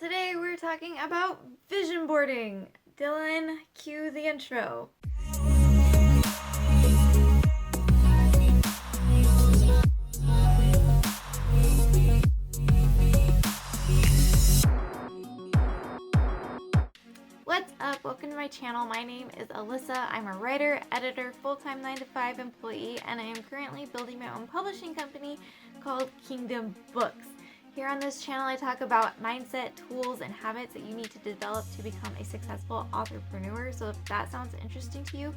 Today we're talking about vision boarding. Dylan, cue the intro. What's up? Welcome to my channel. My name is Alyssa. I'm a writer, editor, full-time 9-to-5 employee, and I am currently building my own publishing company called Kingdom Books. Here on this channel, I talk about mindset, tools, and habits that you need to develop to become a successful entrepreneur. So if that sounds interesting to you,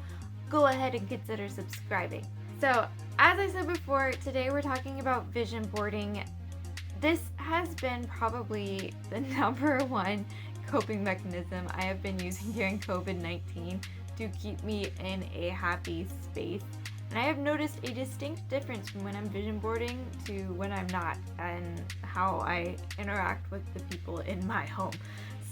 go ahead and consider subscribing. So as I said before, today we're talking about vision boarding. This has been probably the number one coping mechanism I have been using during COVID-19 to keep me in a happy space. And I have noticed a distinct difference from when I'm vision boarding to when I'm not, and how I interact with the people in my home.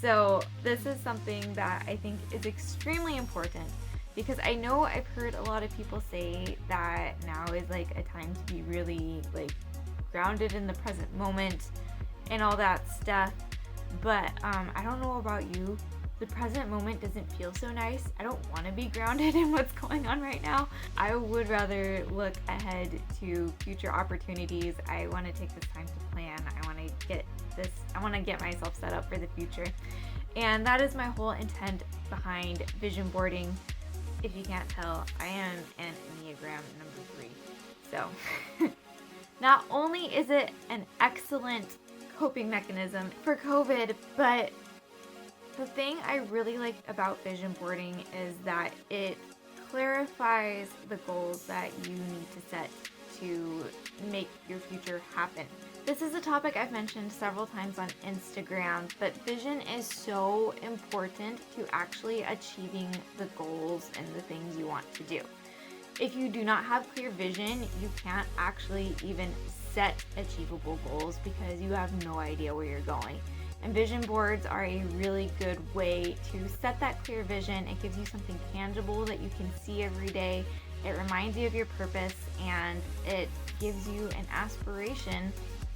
So this is something that I think is extremely important, because I know I've heard a lot of people say that now is like a time to be really like grounded in the present moment and all that stuff. But I don't know about you. The present moment doesn't feel so nice. I don't want to be grounded in what's going on right now. I would rather look ahead to future opportunities. I want to take this time to plan. I want to get myself set up for the future. And that is my whole intent behind vision boarding. If you can't tell, I am an Enneagram number 3. So not only is it an excellent coping mechanism for COVID, but the thing I really like about vision boarding is that it clarifies the goals that you need to set to make your future happen. This is a topic I've mentioned several times on Instagram, but vision is so important to actually achieving the goals and the things you want to do. If you do not have clear vision, you can't actually even set achievable goals because you have no idea where you're going. And vision boards are a really good way to set that clear vision. It gives you something tangible that you can see every day. It reminds you of your purpose, and it gives you an aspiration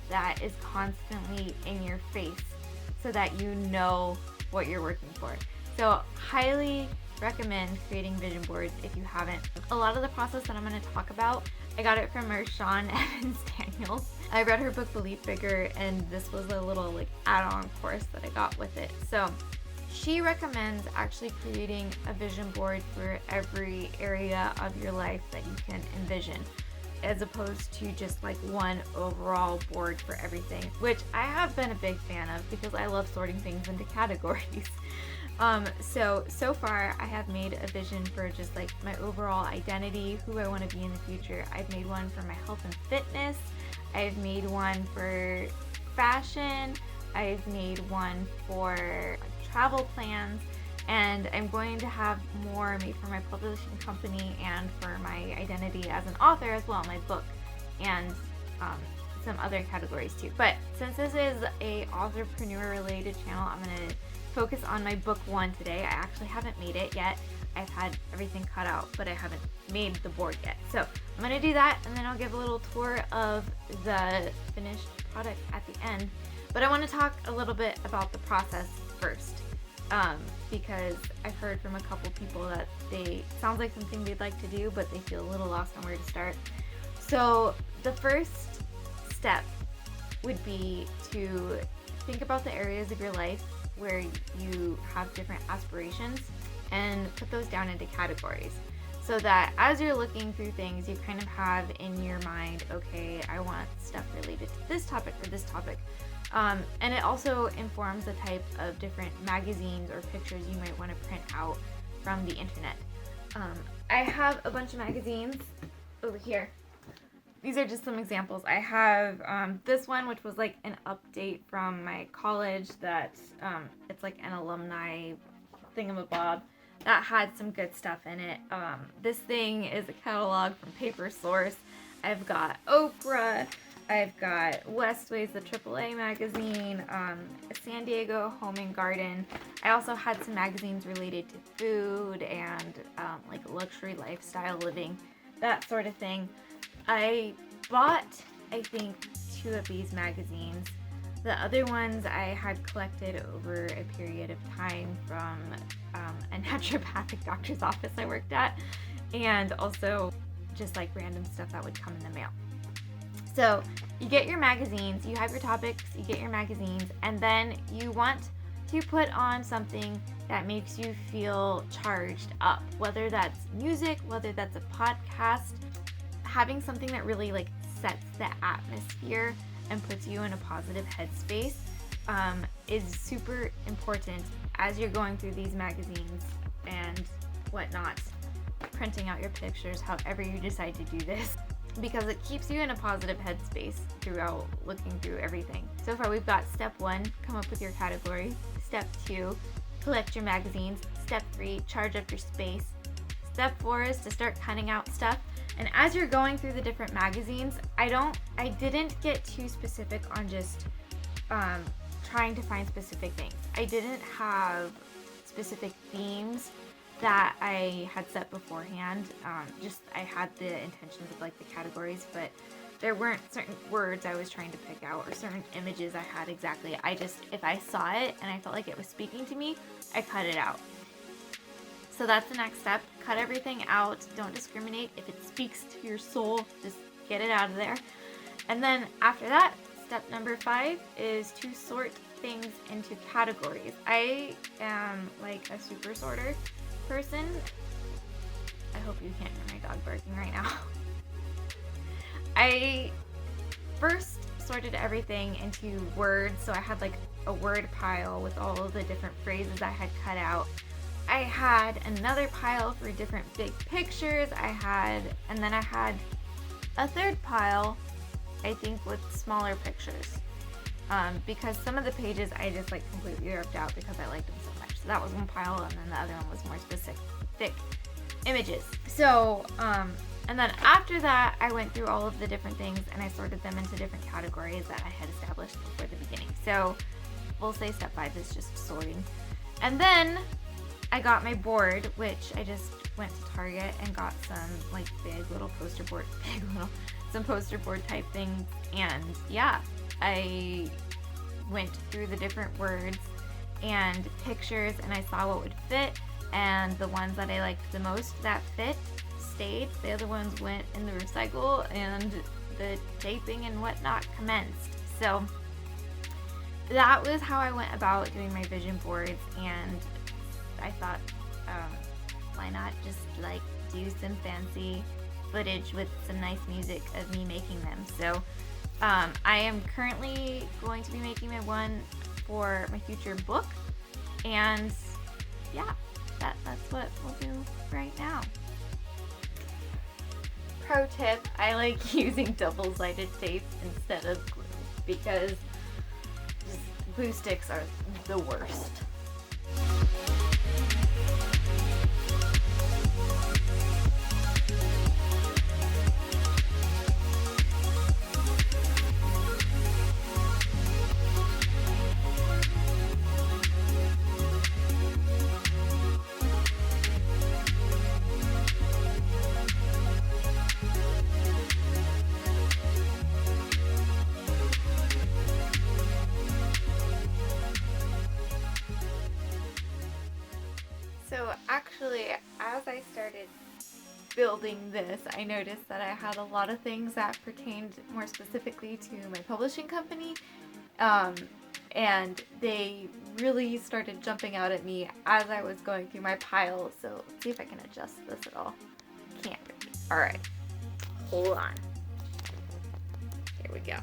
that is constantly in your face so that you know what you're working for. So highly recommend creating vision boards if you haven't. A lot of the process that I'm going to talk about, I got it from Sean Evans Daniels. I read her book Believe Bigger, and this was a little like add-on course that I got with it. So she recommends actually creating a vision board for every area of your life that you can envision, as opposed to just like one overall board for everything, which I have been a big fan of because I love sorting things into categories. So far I have made a vision for just like my overall identity, who I want to be in the future. I've made one for my health and fitness. I've made one for fashion. I've made one for travel plans, and I'm going to have more made for my publishing company and for my identity as an author as well, my book, and some other categories too. But since this is a authorpreneur related channel, I'm going to focus on my book 1 today. I actually haven't made it yet. I've had everything cut out, but I haven't made the board yet. So I'm going to do that, and then I'll give a little tour of the finished product at the end. But I want to talk a little bit about the process first, because I've heard from a couple people that sounds like something they'd like to do, but they feel a little lost on where to start. So the first step would be to think about the areas of your life where you have different aspirations and put those down into categories, so that as you're looking through things, you kind of have in your mind, okay, I want stuff related to this topic or this topic. And it also informs the type of different magazines or pictures you might want to print out from the internet. I have a bunch of magazines over here. These are just some examples. I have this one, which was like an update from my college that it's like an alumni thingamabob that had some good stuff in it. This thing is a catalog from Paper Source. I've got Oprah. I've got Westways, the AAA magazine, San Diego Home and Garden. I also had some magazines related to food and like luxury lifestyle living, that sort of thing. I bought, I think, 2 of these magazines The other ones I had collected over a period of time from a naturopathic doctor's office I worked at, and also just like random stuff that would come in the mail. So you get your magazines, you have your topics, you get your magazines, and then you want to put on something that makes you feel charged up, whether that's music, whether that's a podcast. Having something that really like sets the atmosphere and puts you in a positive headspace is super important as you're going through these magazines and whatnot, printing out your pictures, however you decide to do this, because it keeps you in a positive headspace throughout looking through everything. So far we've got step 1, come up with your category. Step 2, collect your magazines. Step 3, charge up your space. Step 4 is to start cutting out stuff. And as you're going through the different magazines, I didn't get too specific on just trying to find specific things. I didn't have specific themes that I had set beforehand. I had the intentions of like the categories, but there weren't certain words I was trying to pick out or certain images I had exactly. If I saw it and I felt like it was speaking to me, I cut it out. So that's the next step. Cut everything out. Don't discriminate. If it speaks to your soul, just get it out of there. And then after that, step number 5 is to sort things into categories. I am like a super sorter person. I hope you can't hear my dog barking right now. I first sorted everything into words. So I had like a word pile with all of the different phrases I had cut out. I had another pile for different big pictures. And then I had a third pile, I think, with smaller pictures. Because some of the pages I just like completely ripped out because I liked them so much. So that was one pile, and then the other one was more specific images. So, and then after that, I went through all of the different things and I sorted them into different categories that I had established before the beginning. So we'll say step 5 is just sorting. And then I got my board, which I just went to Target and got some like some poster board type things. And yeah, I went through the different words and pictures and I saw what would fit, and the ones that I liked the most that fit stayed. The other ones went in the recycle and the taping and whatnot commenced. So that was how I went about doing my vision boards, and I thought, why not just like do some fancy footage with some nice music of me making them. So I am currently going to be making my one for my future book, and yeah, that's what we'll do right now. Pro tip, I like using double-sided tape instead of glue because glue sticks are the worst. So actually, as I started building this, I noticed that I had a lot of things that pertained more specifically to my publishing company, and they really started jumping out at me as I was going through my pile. So let's see if I can adjust this at all. Can't really. Alright, hold on. Here we go.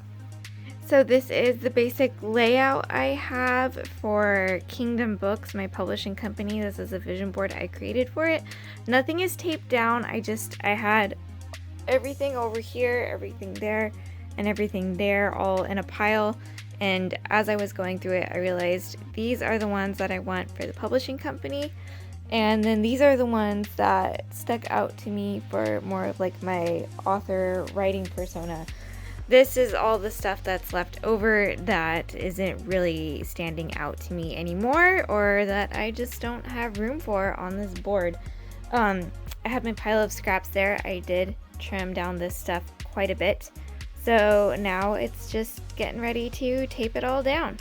So this is the basic layout I have for Kingdom Books, my publishing company. This is a vision board I created for it. Nothing is taped down. I had everything over here, everything there, and everything there all in a pile. And as I was going through it, I realized these are the ones that I want for the publishing company. And then these are the ones that stuck out to me for more of like my author writing persona. This is all the stuff that's left over that isn't really standing out to me anymore, or that I just don't have room for on this board. I have my pile of scraps there. I did trim down this stuff quite a bit. So now it's just getting ready to tape it all down.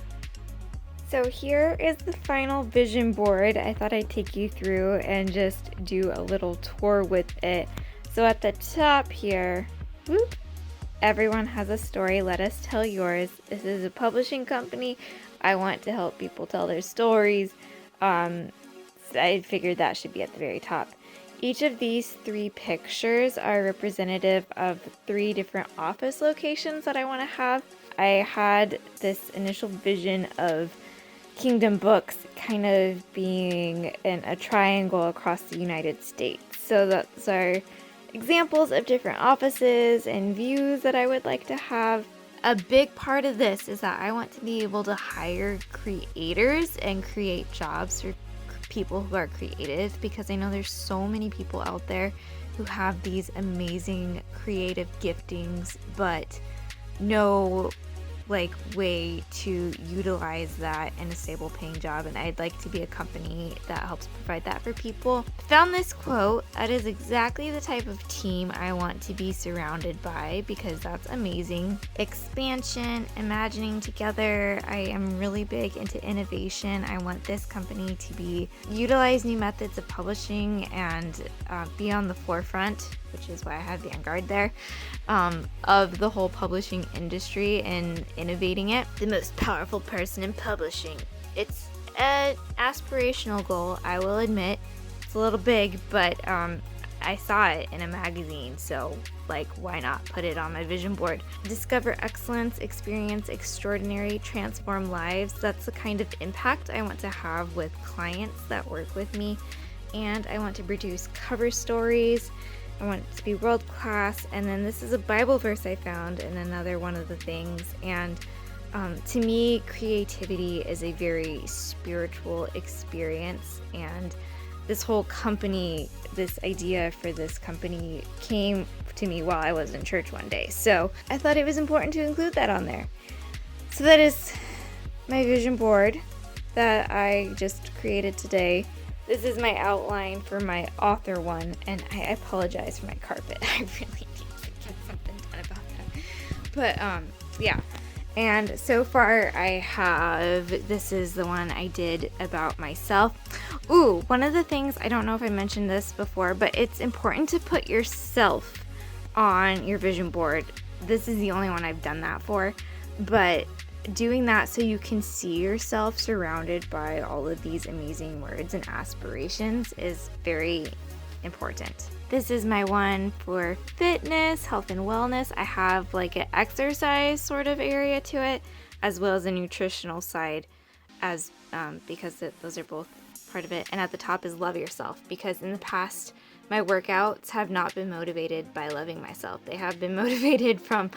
So here is the final vision board. I thought I'd take you through and just do a little tour with it. So at the top here, whoop, everyone has a story. Let us tell yours. This is a publishing company. I want to help people tell their stories. I figured that should be at the very top. Each of these 3 pictures are representative of 3 different office locations that I want to have. I had this initial vision of Kingdom Books kind of being in a triangle across the United States. So those are examples of different offices and views that I would like to have. A big part of this is that I want to be able to hire creators and create jobs for people who are creative, because I know there's so many people out there who have these amazing creative giftings but no way to utilize that in a stable paying job, and I'd like to be a company that helps provide that for people. Found this quote. That is exactly the type of team I want to be surrounded by, because that's amazing. Expansion, imagining together. I am really big into innovation. I want this company to utilize new methods of publishing and be on the forefront, which is why I have Vanguard there, of the whole publishing industry and innovating it. The most powerful person in publishing. It's an aspirational goal, I will admit. It's a little big, but I saw it in a magazine, so why not put it on my vision board? Discover excellence, experience extraordinary, transform lives. That's the kind of impact I want to have with clients that work with me. And I want to produce cover stories. I want it to be world class. And then this is a Bible verse I found in another one of the things. And to me, creativity is a very spiritual experience. And this whole company, this idea for this company came to me while I was in church one day. So I thought it was important to include that on there. So that is my vision board that I just created today. This is my outline for my author one, and I apologize for my carpet. I really need to get something done about that. But yeah. And so far I have, this is the one I did about myself. Ooh, one of the things, I don't know if I mentioned this before, but it's important to put yourself on your vision board. This is the only one I've done that for, but doing that so you can see yourself surrounded by all of these amazing words and aspirations is very important. This is my one for fitness, health and wellness. I have an exercise sort of area to it, as well as a nutritional side, as because those are both part of it. And at the top is love yourself, because in the past my workouts have not been motivated by loving myself. They have been motivated from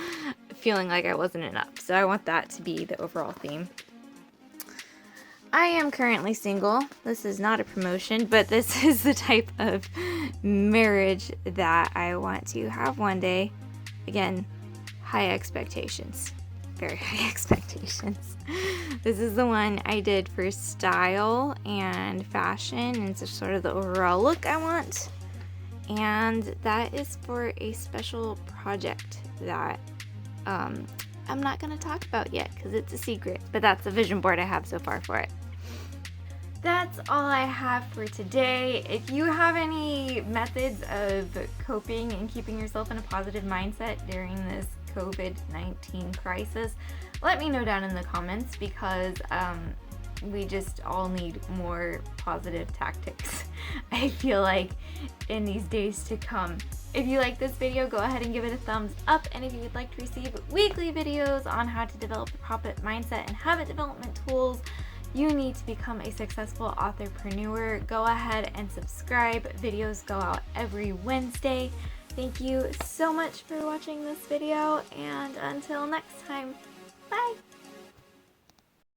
feeling like I wasn't enough. So I want that to be the overall theme. I am currently single. This is not a promotion, but this is the type of marriage that I want to have one day. Again, high expectations. Very high expectations. This is the one I did for style and fashion, and it's sort of the overall look I want. And that is for a special project that I'm not going to talk about yet because it's a secret, but that's the vision board I have so far for it. That's all I have for today. If you have any methods of coping and keeping yourself in a positive mindset during this COVID-19 crisis, let me know down in the comments, because we just all need more positive tactics, I feel like, in these days to come. If you like this video, go ahead and give it a thumbs up, and if you would like to receive weekly videos on how to develop a profit mindset and habit development tools you need to become a successful authorpreneur, go ahead and subscribe. Videos go out every Wednesday. Thank you so much for watching this video, and until next time, bye!